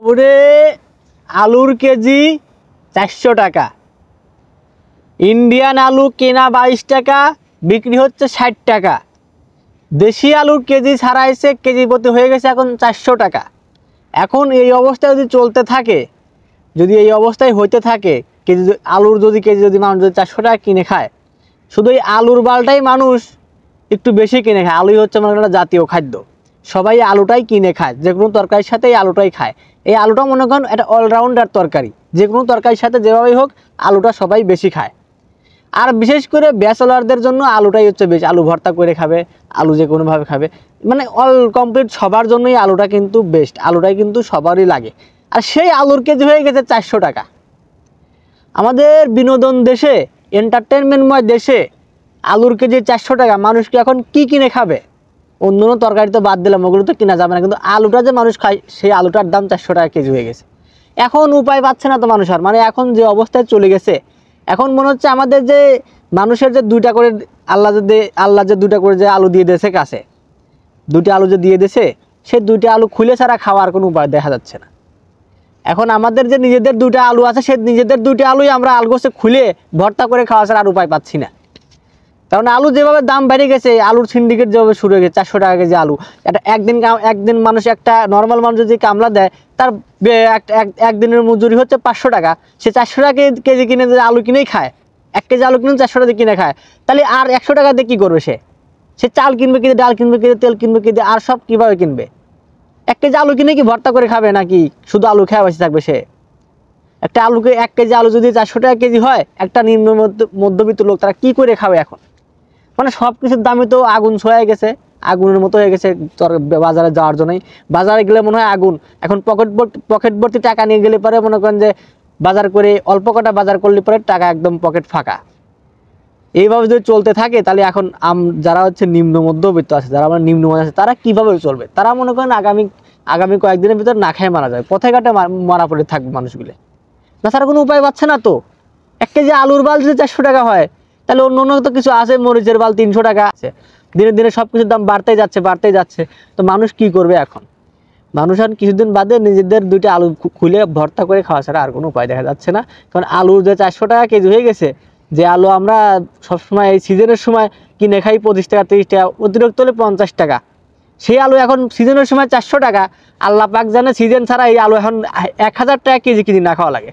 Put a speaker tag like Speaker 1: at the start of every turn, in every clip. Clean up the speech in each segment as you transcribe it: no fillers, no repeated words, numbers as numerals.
Speaker 1: ওরে আলুর কেজি 400 টাকা। ইন্ডিয়ান আলু কেনা 22 টাকা, বিক্রি হচ্ছে 60 টাকা। দেশি আলুর কেজি ছাড়াইছে, কেজি প্রতি হয়ে গেছে এখন 400 টাকা। এখন এই অবস্থায় যদি চলতে থাকে, যদি এই অবস্থায় হইতে থাকে, কেজি আলুর কেজি যদি মানুষ 400 টাকা কিনে খায়, শুধু এই আলুর বালটাই মানুষ একটু বেশি কিনে খায়। আলুই হচ্ছে মনে করেন জাতীয় খাদ্য, সবাই আলুটাই কিনে খায়, যে কোনো তরকারির সাথে এই আলুটাই খায়। এই আলুটা মনে করেন এটা অলরাউন্ডার তরকারি, যে কোনো তরকারির সাথে যেভাবেই হোক আলুটা সবাই বেশি খায়। আর বিশেষ করে ব্যাচেলারদের জন্য আলুটাই হচ্ছে বেশি, আলু ভর্তা করে খাবে, আলু যে কোনোভাবে খাবে, মানে অল কমপ্লিট সবার জন্যই আলুটা কিন্তু বেস্ট, আলুটাই কিন্তু সবারই লাগে। আর সেই আলুর কেজি হয়ে গেছে 400 টাকা। আমাদের বিনোদন দেশে, এন্টারটেনমেন্টময় দেশে আলুর কেজি 400 টাকা। মানুষকে এখন কি কিনে খাবে? অন্য তরকারি তো বাদ দিলাম, ওগুলো তো কিনা যাবে না, কিন্তু আলুটা যে মানুষ খায় সেই আলুটার দাম 400 টাকা কেজি হয়ে গেছে। এখন উপায় পাচ্ছে না তো মানুষ আর, মানে এখন যে অবস্থায় চলে গেছে, এখন মনে হচ্ছে আমাদের যে মানুষের যে 2টা করে আল্লাহ যে 2টা করে যে আলু দিয়ে দিয়েছে কাছে, 2টা আলু যে দিয়ে দিয়েছে, সেই 2টা আলু খুলে ছাড়া খাওয়ার কোনো উপায় দেখা যাচ্ছে না। এখন আমাদের যে নিজেদের 2টা আলু আছে, সেই নিজেদের 2টা আলুই আমরা আলগোছে খুলে ভর্তা করে খাওয়া ছাড়া আর উপায় পাচ্ছি না। কারণ আলু যেভাবে দাম বেড়ে গেছে, আলুর সিন্ডিকেট যেভাবে শুরু হয়ে গেছে, 400 টাকা কেজি আলু। এটা একদিন মানুষ, একটা নর্মাল মানুষ যদি কামলা দেয়, তার একদিনের মজুরি হচ্ছে 500 টাকা। সে 400 টাকা কেজি কিনে যে আলু কিনেই খায়, 1 কেজি আলু কিনে 400 টাকা কিনে খায়, তাহলে আর 100 টাকা দিয়ে কী করবে? সে চাল কিনবে কিনে, ডাল কিনবে কিনে, তেল কিনবে কিনে, আর সব কীভাবে কিনবে? 1 কেজি আলু কিনে কি ভর্তা করে খাবে, নাকি শুধু আলু খেয়ে বেঁচে থাকবে সে? একটা আলুকে 1 কেজি আলু যদি 400 টাকা কেজি হয়, একটা মধ্যবিত্ত লোক তারা কি করে খাবে এখন? মানে সব কিছুর দামে তো আগুন ছয়ে গেছে, আগুনের মতো হয়ে গেছে বাজারে যাওয়ার জন্যই। বাজারে গেলে মনে হয় আগুন। এখন পকেট ভর্তি টাকা নিয়ে গেলে পরে মনে করেন যে বাজার করে, অল্প কটা বাজার করলে পরে টাকা একদম পকেট ফাঁকা। এইভাবে যদি চলতে থাকে, তাহলে এখন যারা হচ্ছে নিম্ন মধ্যবিত্ত আছে, যারা আমার নিম্ন আছে, তারা কিভাবে চলবে? তারা মনে করেন আগামী কয়েকদিনের ভিতর না খেয়ে মারা যায়, পথে ঘাটে মারা পড়ে থাকবে মানুষগুলো। তাছাড়া কোনো উপায় পাচ্ছে না তো। 1 কেজি আলুর বাল যদি 400 টাকা হয়, তাহলে অন্য তো কিছু আছে, মরিচের বাল 300 টাকা আছে। দিনে দিনে সব কিছুর দাম বাড়তেই যাচ্ছে। তো মানুষ কি করবে এখন? মানুষ এখন কিছুদিন বাদে নিজেদের 2টা আলু খুলে ভর্তা করে খাওয়া ছাড়া আর কোনো উপায় দেখা যাচ্ছে না। কারণ আলুর যে 400 টাকা কেজি হয়ে গেছে, যে আলু আমরা সবসময় এই সিজনের সময় কিনে খাই 25 টাকা 30 টাকা, অতিরিক্ত হলে 50 টাকা, সেই আলু এখন সিজনের সময় 400 টাকা। আল্লাহ পাক জানে সিজন ছাড়া এই আলু এখন 1000 টাকা কেজি কিনে না খাওয়া লাগে।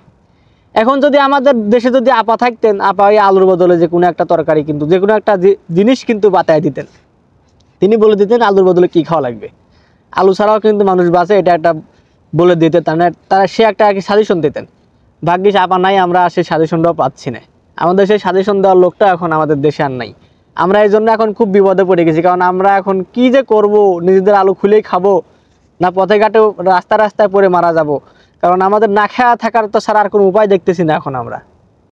Speaker 1: এখন যদি আমাদের দেশে যদি আপা থাকতেন, আপা ওই আলুর বদলে যে কোনো একটা তরকারি, কিন্তু যে কোনো একটা জিনিস কিন্তু বাতায় দিতেন, তিনি বলে দিতেন আলুর বদলে কি খাওয়া লাগবে। আলু ছাড়াও কিন্তু মানুষ বাঁচে, এটা একটা বলে দিতেন, তারা সে একটা আর কি সাজেশন দিতেন। ভাগ্যিস আপা নাই, আমরা সেই সাজেশনটাও পাচ্ছি না। আমাদের সেই সাজেশন দেওয়ার লোকটা এখন আমাদের দেশে আর নাই। আমরা এই জন্য এখন খুব বিপদে পড়ে গেছি। কারণ আমরা এখন কি যে করব, নিজেদের আলু খুলেই খাবো, না পথে ঘাটে রাস্তায় পড়ে মারা যাব? কারণ আমাদের না খেয়া থাকার তো ছাড়া আর কোনো উপায় দেখতেছি না এখন আমরা।